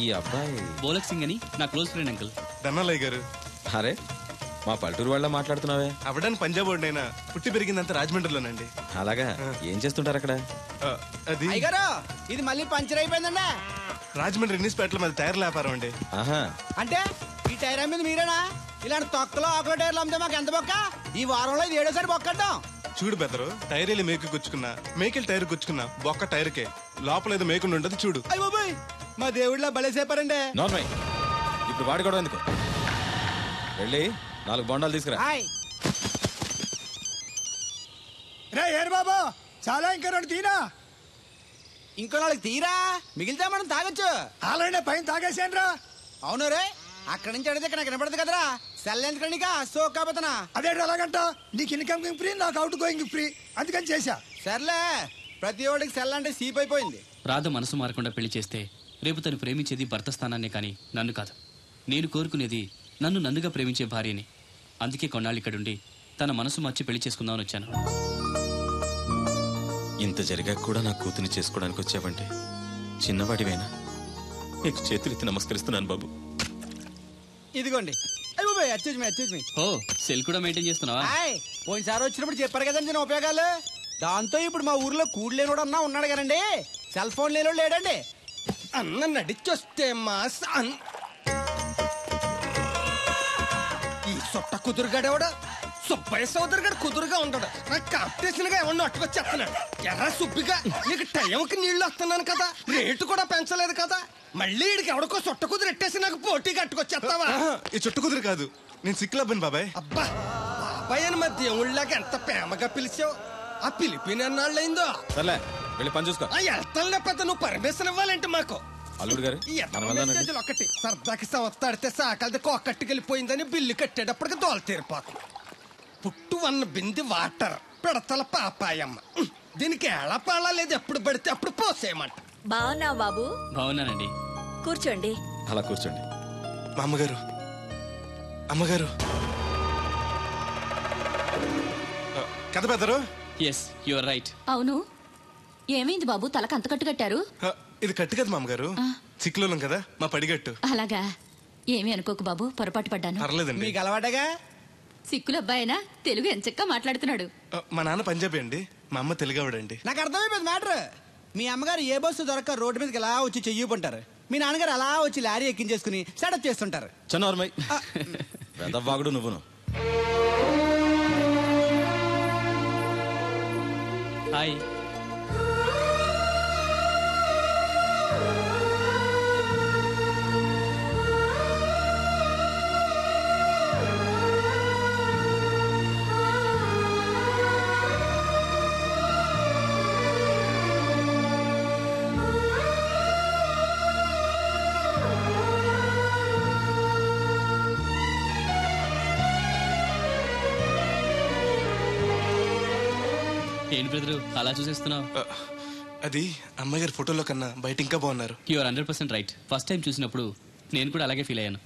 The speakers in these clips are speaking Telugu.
ఈ అబ్బాయి బోలక్ సింగ్ అని నా క్లోజ్ ఫ్రెండ్ అంకుల్. ధనాలయ్య గారు. అరే మా పల్లెటూరు వాళ్ళ మాట్లాడుతున్నావే? అవడానికి పంజాబ్ వాడినైనా పుట్టి పెరిగిందంతా రాజమండ్రిలోనండి. అలాగా? ఏం చేస్తుంటారు అక్కడ? అది ఇది మళ్ళీ పంచర్ అయిపోయిందండి. రాజమండ్రి ఇన్నిస్పేటలో మాది టైర్ వ్యాపారం అండి. అంటే ఈ టైర్ మీద మీరేనా? ఇలాంటి తొక్కలో ఆకుల టైర్లు అమ్మితే మాకు ఎంత బొక్క? ఈ వారంలో ఇది 7వ సారి బొక్కడ్డాం. చూడు బెదరు, టైర్ వెళ్ళి మేకు గుచ్చుకున్నా, మేకెళ్ళి టైర్ గుచ్చుకున్నా, బొక్క టైర్కే, లోపల ఏదో మేకుండా ఉండదు చూడు. అయ్య బాబాయ్, మా దేవుడిలా భలే సేపారండి. నార్మల్ ఇప్పుడు వాడుకోవడం ఎందుకు? వెళ్ళి 4 బొండాలు తీసుకురా. ఏరు బాబు, చాలా ఇంకా 2 తీరా. ఇంకో 4 తీరా, మిగిలితే మనం తాగొచ్చు. ఆల్రెడీ పైన తాగేసాను రా. అవును రే, అక్కడి నుంచి అడిగితే ఇక్కడ వినపడదు కదరా. సెల్ ఎందుకండి సో కాబోతున్నా. అదే అలాగంట, నీకు ఇన్కమ్ ఫ్రీ, నాకు అవుట్ గోయింగ్ ఫ్రీ, అందుకని చేశా. సర్లే, ప్రతి ఒడికి సెల్ అంటే సీప్ అయిపోయింది. రాధ మనసు మారకుండా పెళ్లి చేస్తే రేపు తను ప్రేమించేది భర్త స్థానాన్నే కానీ నన్ను కాదు. నేను కోరుకునేది నన్ను నన్నుగా ప్రేమించే భార్యని. అందుకే కొన్నాళ్ళు ఇక్కడుండి తన మనసు మార్చి పెళ్లి చేసుకుందామని వచ్చాను. ఇంత జరిగాక కూడా నా కూతుని చేసుకోవడానికి వచ్చావంటే చిన్నవాడివేనా? నీకు చేతులెత్తి నమస్కరిస్తున్నాను బాబు. ఇదిగోండి. ఓ, సెల్ కూడా మెయింటైన్ చేస్తున్నావా? పోయినసారి వచ్చినప్పుడు చెప్పారు కదండి నేను ఉపయోగాలు. దాంతో ఇప్పుడు మా ఊర్లో కూడలేనోడు అన్నా ఉన్నాడు కదండి, సెల్ ఫోన్ లేనోడు లేడండి. అన్న నడిచొస్తే మాస్ ఈ సొట్ట కుదురుగాడేవాడు సుబ్బయ్య సోదరు గారు కుదురుగా ఉంటాడు. నాకు కాంపిటీషన్ గా ఏమన్నా అట్టుకొచ్చేస్తున్నాడు. ఎర్ర సుబ్బిగా నీకు టైంకి నీళ్లు వస్తున్నాను కదా, రేటు కూడా పెంచలేదు కదా, మళ్ళీ ఇడికి ఎవడికో సొట్ట కుదురు ఎట్టేసి నాకు పోటీ కట్టుకొచ్చేస్తావా? ఈ చుట్టు కుదురు కాదు, నేను సిక్కులబ్బాను బాబాయ్. అబ్బా బాబాయ్ అని మా దేవుళ్ళకి ఎంత ప్రేమగా పిలిచావు. ఆ పిలిపిన ఎన్నాళ్ళైందో. సర్లే వెళ్ళి పని చూసుకో. వెళ్తానులే పెద్ద, నువ్వు పర్మిషన్ ఇవ్వాలంటే మాకు. అల్లుడు గారు ఒకటి సరదాకి సంస్థాడితే సాకలది కోకట్టుకెళ్ళిపోయిందని బిల్లు కట్టేటప్పటికి దోల తీరిపోతుంది. పుట్టు 1 బింది వాటర్, పిడతల పాపాయమ్మ. దీనికి ఏళ పాళ లేదు, ఎప్పుడు పడితే అప్పుడు పోసేయమంట. బాగున్నావు బాబు? బాగున్నానండి. కూర్చోండి. అలా కూర్చోండి. మా అమ్మగారు, అమ్మగారు కథ పెద్దరు. Yes, you are right. అవును, ఏమైంది బాబు, తలకు అంత కట్టు కట్టారు? ఇది కట్టు కదా మామగారు, సిక్కులోలం కదా మా పడిగట్టు. అలాగా? ఏమీ అనుకోకు బాబు, పొరపాటు పడ్డాను. పర్లేదండి. మీకు అలవాటగా. సిక్కుల అబ్బాయినా తెలుగు ఎంచక్కా మాట్లాడుతున్నాడు. మా నాన్న పంజాబీ అండి, మా అమ్మ తెలుగావిడండి. నాకు అర్థమైపోయింది మ్యాటర్. మీ అమ్మగారు ఏ బస్సు దొరక్క రోడ్డు మీదకి ఎలా వచ్చి చెయ్యిపుంటారు, మీ నాన్నగారు అలా వచ్చి లారీ ఎక్కించేసుకుని సెటప్ చేస్తుంటారు. చన్నోర్మయ్ వెదవ్వాగుడు నువ్వును. హాయ్. ఏంటి బ్రదరు అలా చూసేస్తున్నావు? అది అమ్మాయి గారి ఫోటోలో కన్నా బయట ఇంకా బాగున్నారు. You are 100% right. First time చూసినప్పుడు నేను కూడా అలాగే ఫీల్ అయ్యాను.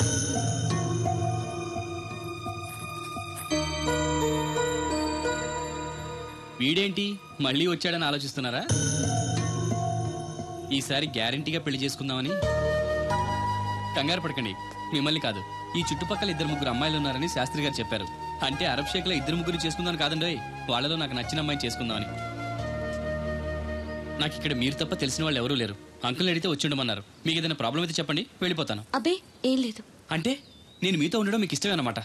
వీడేంటి మళ్ళీ వచ్చాడని ఆలోచిస్తున్నారా? ఈసారి గ్యారంటీగా పెళ్లి చేసుకుందామని. కంగారు పడకండి, మిమ్మల్ని కాదు, ఈ చుట్టుపక్కల 2-3 అమ్మాయిలు ఉన్నారని శాస్త్రి గారు చెప్పారు. అంటే అరబ్ షేక్ లో 2-3 చేసుకుందామని కాదండి, వాళ్ళలో నాకు నచ్చిన అమ్మాయిని చేసుకుందామని. నాకు ఇక్కడ మీరు తప్ప తెలిసిన వాళ్ళు ఎవరూ లేరు. అంకుల్ని అడిగితే వచ్చి ఉండమన్నారు. మీకు ఏదైనా ప్రాబ్లం అయితే చెప్పండి, వెళ్ళిపోతాను. అబ్బే ఏం లేదు. అంటే నేను మీతో ఉండడం మీకు ఇష్టమే అన్నమాట?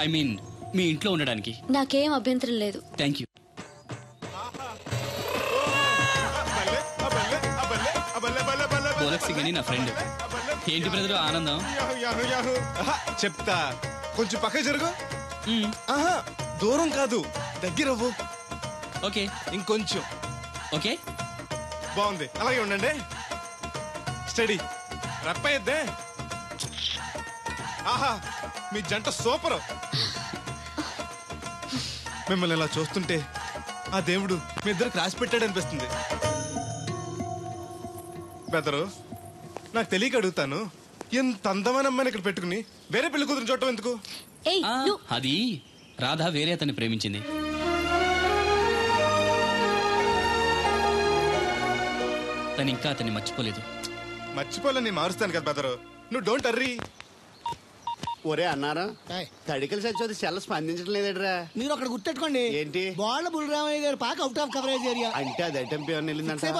ఐ మీన్ మీ ఇంట్లో ఉండడానికి నాకేం అభ్యంతరం లేదు. Thank you. బోలక్ సింగ్ అని నా ఫ్రెండ్. ఏంటి బ్రదర్ ఆనందం? చెప్తా, కొంచెం పక్క జరుగు. దూరం కాదు, దగ్గర అవ్వు. ఓకే, ఇంకొంచెం. ఓకే, బాగుంది, అలాగే ఉండండి. స్టడీ రప్పయ్యద్దే. ఆహా, మీ జంట సూపర్. మిమ్మల్ని ఇలా చూస్తుంటే ఆ దేవుడు మీ ఇద్దరికి రాసి పెట్టాడు అనిపిస్తుంది. బెదరు, నాకు తెలియక అడుగుతాను, ఎంత అందమైన అమ్మాయిని ఇక్కడ పెట్టుకుని వేరే పెళ్లి కూతురు చూడటం ఎందుకు? అది రాధ వేరే అతన్ని ప్రేమించింది. తను ఇంకా అతన్ని మర్చిపోలేదు. మర్చిపోలే నేను మారుస్తాను కదా బెదరు, నువ్వు డోంట్ అర్రీ. ఒరే అన్నారా, తడికలు సచ్చి సెల్ స్పందించడం లేదట్రా. మీరు అక్కడ గుర్తెట్టుకోండి, ఏంటి బాళ్ళ బుల్రామయ్య గారి పాక అవుట్ ఆఫ్ కవరేజ్ ఏరియా అంటే అది ఐటమ్ పేరు వెళ్ళిందంటే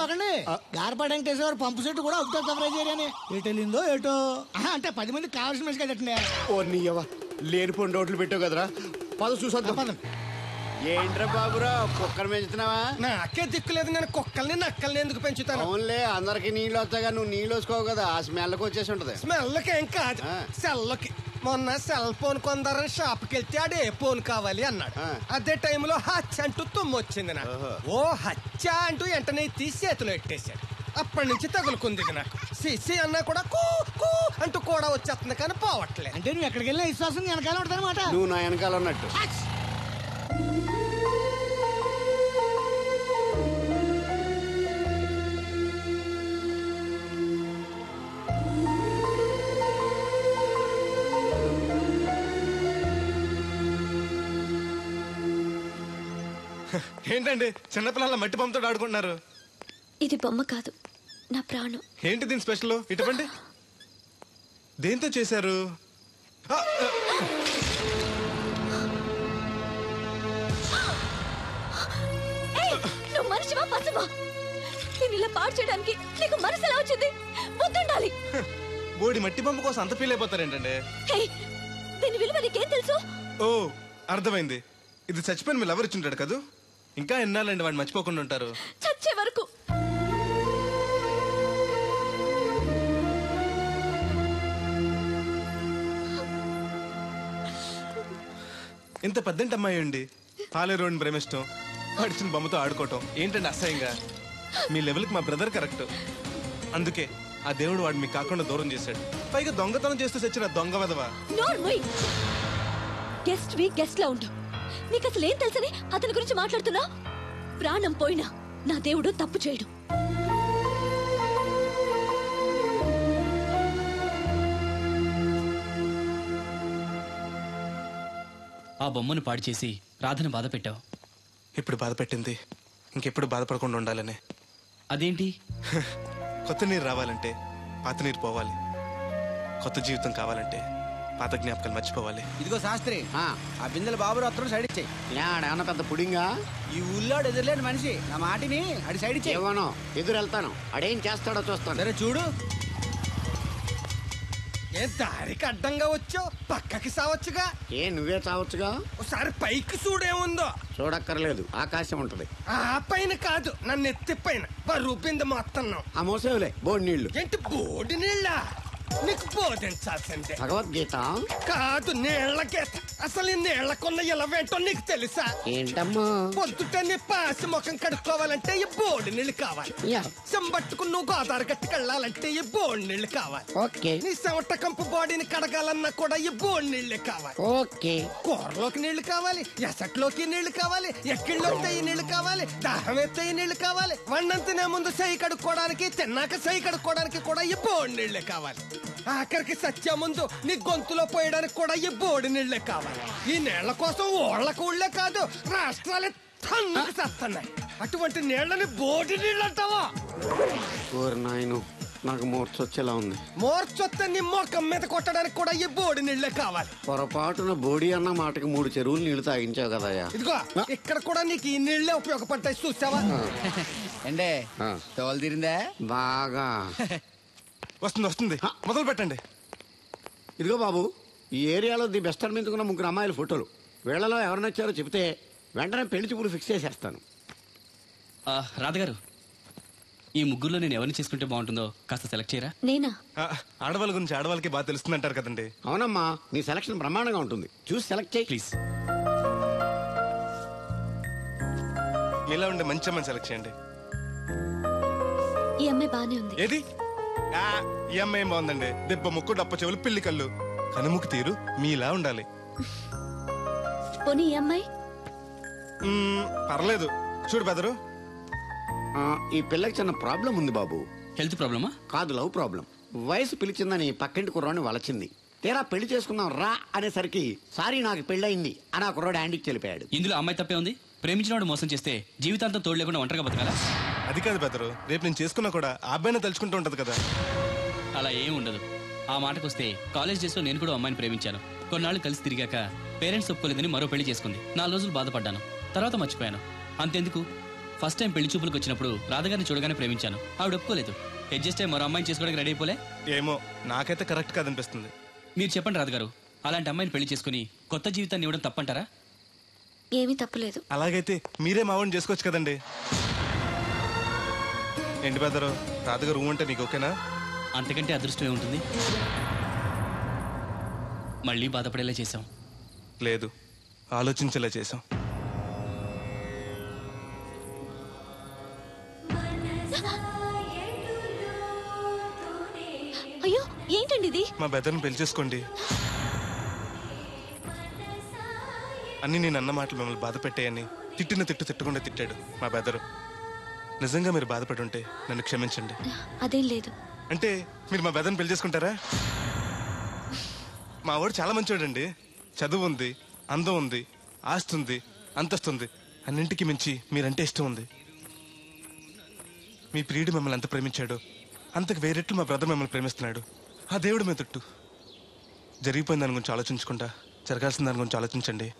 గార్పాడు వెంకటేశ్వర పంపు సెట్ కూడా అవుట్ ఆఫ్ కవరేజ్ ఏరియానే. ఎటు వెళ్ళిందో ఏటో. అంటే 10 మంది కావాల్సిన మనిషి కదండి. ఓ నీయవా లేనిపోయిన రోడ్లు పెట్టావు కదరా, పద చూసొద్దాం. పదం. ఏంట్రా బాబురా కుక్కర్ పెంచుతున్నావా? నాకే దిక్కులేదు, నేను కుక్కల్ని నక్కల్ని ఎందుకు పెంచుతాను? అవునులే, అందరికి నీళ్ళు వస్తాగా, నువ్వు నీళ్ళు వేసుకోవు కదా, ఆ స్మెల్కి వచ్చేసి ఉంటది. స్మెల్కి ఏం కాదు, సెల్కి. మొన్న సెల్ ఫోన్ కొందరని షాప్కి వెళ్తే ఆడు ఏ ఫోన్ కావాలి అన్నాడు. అదే టైంలో హచ్చ అంటూ తుమ్మొచ్చింది నాకు. ఓ హచ్చ అంటూ వెంటనే తీసి చేతిలో ఎట్టేశాడు. అప్పటి నుంచి తగులుకుంది నాకు. సిసి అన్నా కూడా కూ కూ అంటూ కూడా వచ్చేస్తుంది కానీ పోవట్లేదు. అంటే నువ్వు ఎక్కడికి వెళ్ళినా విశ్వాసం వెనకాల ఉంటుందన్నమాట. నువ్వు నా వెనకాల ఉన్నట్టు. ఏంటండి చిన్నపిల్లల మట్టి బొమ్మతో ఆడుకుంటున్నారు? ఇది బొమ్మ కాదు, నా ప్రాణం. ఏంటి దీని స్పెషల్? ఇటువంటి దేంతో చేశారు? నువ్వు మనిషివా పశువా? నేను ఇలా పాడు చేయడానికి నీకు మనసు ఎలా వచ్చింది? బుద్ధుండాలి. బోడి మట్టి బొమ్మ కోసం అంత ఫీల్ అయిపోతారేంటండి? దీని విలువ నీకేం తెలుసు? ఓ అర్థమైంది, ఇది చచ్చిపోయిన మీరు ఎవరు ఇచ్చుంటాడు కదా. ఇంకా ఎన్నాలండి వాడిని మర్చిపోకుండా ఉంటారు? చచ్చే వరకు. ఇంత పెద్దంటి అమ్మాయి అండి, పాలేరోడ్ని ప్రేమిష్టం, పడిచిన బొమ్మతో ఆడుకోవటం ఏంటండి అసహ్యంగా? మీ లెవెల్కి మా బ్రదర్ కరెక్ట్. అందుకే ఆ దేవుడు వాడు మీకు కాకుండా దూరం చేశాడు. పైగా దొంగతనం చేస్తూ చచ్చిన దొంగ వదవా. గెస్ట్ వి గెస్ట్ లా ఉండు. నీకు అసలు ఏం తెలుసని అతని గురించి మాట్లాడుతున్నా? ప్రాణం పోయినా నా దేవుడు తప్పు చేయడు. ఆ బొమ్మను పాడు చేసి రాధను బాధ పెట్టావు. ఇప్పుడు బాధ పెట్టింది ఇంకెప్పుడు బాధపడకుండా ఉండాలనే. అదేంటి? కొత్త నీరు రావాలంటే పాత నీరు పోవాలి, కొత్త జీవితం కావాలంటే పాత జ్ఞాపకాలు మర్చిపోవాలి. ఇదిగో శాస్త్రి, ఆ బిందెల బాబు అత్తరు సైడ్ ఇచ్చాయి. ఏమన్నా పెద్ద పుడింగా? ఈ ఊళ్ళో ఎదురులేని మనిషి నా మాటిని అడి సైడ్ ఇచ్చాయి. ఏమోనో ఎదురు వెళ్తాను, అడేం చేస్తాడో చూస్తాను. సరే చూడు. ఏ దారికి అడ్డంగా వచ్చావు, పక్కకి సావచ్చుగా. ఏ నువ్వే చావచ్చుగా. ఒకసారి పైకి చూడేముందో. చూడక్కర్లేదు, ఆకాశం ఉంటది. ఆ పైన కాదు, నన్ను ఎత్తి పైన రూపింది మొత్తం. ఆ మోసేవులే బోడి నీళ్లు. ఏంటి బోడి నీళ్ళ? నీకు బోధించాల్సిందే. భగవద్గీత కాదు, నీళ్ల గీత. అసలు ఈ నీళ్లకున్న ఇలవేంటో నీకు తెలుసా? ఏంటమ్మా? పొద్దుట నీ పాసి ముఖం కడుక్కోవాలంటే ఈ బోడి నీళ్లు కావాలి. చెంబట్టుకుని నువ్వు గోదావరి గట్టుకెళ్ళాలంటే ఈ బోడి నీళ్లు కావాలి. ఓకే. నీ చెమట కంపు బాడీని కడగాలన్నా కూడా ఈ బోడి నీళ్లే కావాలి. ఓకే. కూరలోకి నీళ్లు కావాలి, ఎసట్లోకి నీళ్లు కావాలి, ఎక్కిళ్ళలోకి ఈ నీళ్లు కావాలి, దాహం ఎత్తే ఈ నీళ్లు కావాలి. వండం తినే ముందు సై కడుక్కోవడానికి, తిన్నాక సై కడుక్కోవడానికి కూడా ఈ బోడి నీళ్లే కావాలి. ఆఖరికి సత్య ముందు నీ గొంతులో పోయడానికి కూడా ఈ బోడి నీళ్లే కావాలి. ఈ నీళ్ల కోసం ఓళ్లకు ఊళ్ళే కాదు, రాష్ట్రాలే తన్నుకు చేస్తున్నాయి. అటువంటి నీళ్లని బోడి నీళ్ళు అంటావా? నాయను, నాకు మూర్చొచ్చేలా ఉంది. మోర్చొత్తే నీ మొఖం మీద కొట్టడానికి కూడా ఈ బోడి నీళ్లే కావాలి. పొరపాటున బోడి అన్న మాటకి 3 చెరువులు నీళ్లు తాగించావు కదయ్యా. ఇదిగో ఇక్కడ కూడా నీకు ఈ నీళ్లే ఉపయోగపడతాయి, చూసావా? అంటే తోలు తీరిందా? బాగా వస్తుంది వస్తుంది, మొదలు పెట్టండి. ఇదిగో బాబు, ఈ ఏరియాలో ది బెస్ట్ అనిపించుకున్న 3 అమ్మాయిల ఫోటోలు. వీళ్ళలో ఎవరు నచ్చారో చెప్తే వెంటనే పెళ్లి చూపులు ఫిక్స్ చేసేస్తాను. రాధగారు, ఈ ముగ్గురులో నేను ఎవరిని చేసుకుంటే బాగుంటుందో కాస్త సెలెక్ట్ చేయరా? నేనా? ఆడవాళ్ళ గురించి ఆడవాళ్ళకి బాగా తెలుస్తుంది అంటారు కదండి. అవునమ్మా, నీ సెలక్షన్ బ్రహ్మాండంగా ఉంటుంది, చూసి సెలెక్ట్ చేయి ప్లీజ్. మీలా ఉండే మంచి అమ్మని సెలెక్ట్ చేయండి. ఈ అమ్మాయి బానే ఉంది. ఏది? ఈ అమ్మాయి ఏం బాగుందండి, దెబ్బ ముక్కు, డప్ప చెవులు, పిల్లి కళ్ళు, కనుముక్కు తీరు మీలా ఉండాలి. పోనీ ఈ అమ్మాయి? పర్లేదు. చూడు బెదరు, ఈ పిల్లకి చిన్న ప్రాబ్లం ఉంది బాబు. హెల్త్ ప్రాబ్లమా? కాదు, లవ్ ప్రాబ్లం. వయసు పిలిచిందని పక్కింటి కుర్రాడిని వలచింది. తీరా పెళ్లి చేసుకుందాం రా అనేసరికి సారీ నాకు పెళ్ళయింది అని ఆ కుర్రాడు హ్యాండ్కి చెలిపాడు. ఇందులో అమ్మాయి తప్పే ఉంది? ప్రేమించినవాడు మోసం చేస్తే జీవితాంతం తోడు లేకుండా ఒంటరిగా బతకాలా? అది కాదు బెదరు, రేపు నేను చేసుకున్నా కూడా ఆ అబ్బాయిని తలుచుకుంటూ ఉంటది కదా. అలా ఏం ఉండదు. ఆ మాటకొస్తే కాలేజ్ డేస్లో నేను కూడా అమ్మాయిని ప్రేమించాను. కొన్నాళ్ళు కలిసి తిరిగాక పేరెంట్స్ ఒప్పుకోలేదని మరో పెళ్లి చేసుకుంది. 4 రోజులు బాధపడ్డాను, తర్వాత మర్చిపోయాను. అంతెందుకు, ఫస్ట్ టైం పెళ్లి చూపులకు వచ్చినప్పుడు రాధగారిని చూడగానే ప్రేమించాను. ఆవిడ ఒప్పుకోలేదు. అడ్జస్ట్ అయ్యి మరో అమ్మాయిని చేసుకోవడానికి రెడీ అయిపోలే. ఏమో నాకైతే కరెక్ట్ కాదనిపిస్తుంది. మీరు చెప్పండి రాధగారు, అలాంటి అమ్మాయిని పెళ్లి చేసుకుని కొత్త జీవితాన్ని ఇవ్వడం తప్పంటారా? ఏమీ తప్పులేదు. అలాగైతే మీరే మావాడిని చేసుకోవచ్చు కదండి. ఏంటి బెదరు, రాధగారు రూమ్ అంటే నీకు ఓకేనా? అంతకంటే అదృష్టం ఏముంటుంది? మళ్ళీ బాధపడేలా చేశాం. లేదు, ఆలోచించేలా చేసాం. అయ్యో ఏంటండి ఇది? మా బెదర్ని పెళ్లి చేసుకోండి. అన్ని నేను అన్న మాటలు మిమ్మల్ని బాధ పెట్టాయని తిట్టిన తిట్టకుండా తిట్టాడు మా బెదరు. నిజంగా మీరు బాధపడి ఉంటే నన్ను క్షమించండి. అదేం లేదు. అంటే మీరు మా బెదర్ని పెళ్లి చేసుకుంటారా? మా వాడు చాలా మంచివాడండి. చదువు ఉంది, అందం ఉంది, ఆస్తి ఉంది, అంతస్తుంది. అన్నింటికి మించి మీరంటే ఇష్టం ఉంది. మీ ప్రియుడు మిమ్మల్ని ఎంత ప్రేమించాడో అంతకు వేరెట్లు మా బ్రదర్ మిమ్మల్ని ప్రేమిస్తున్నాడు. ఆ దేవుడు మీ తట్టు. జరిగిపోయిన దాని గురించి ఆలోచించకుండా జరగాల్సిన దాని గురించి ఆలోచించండి.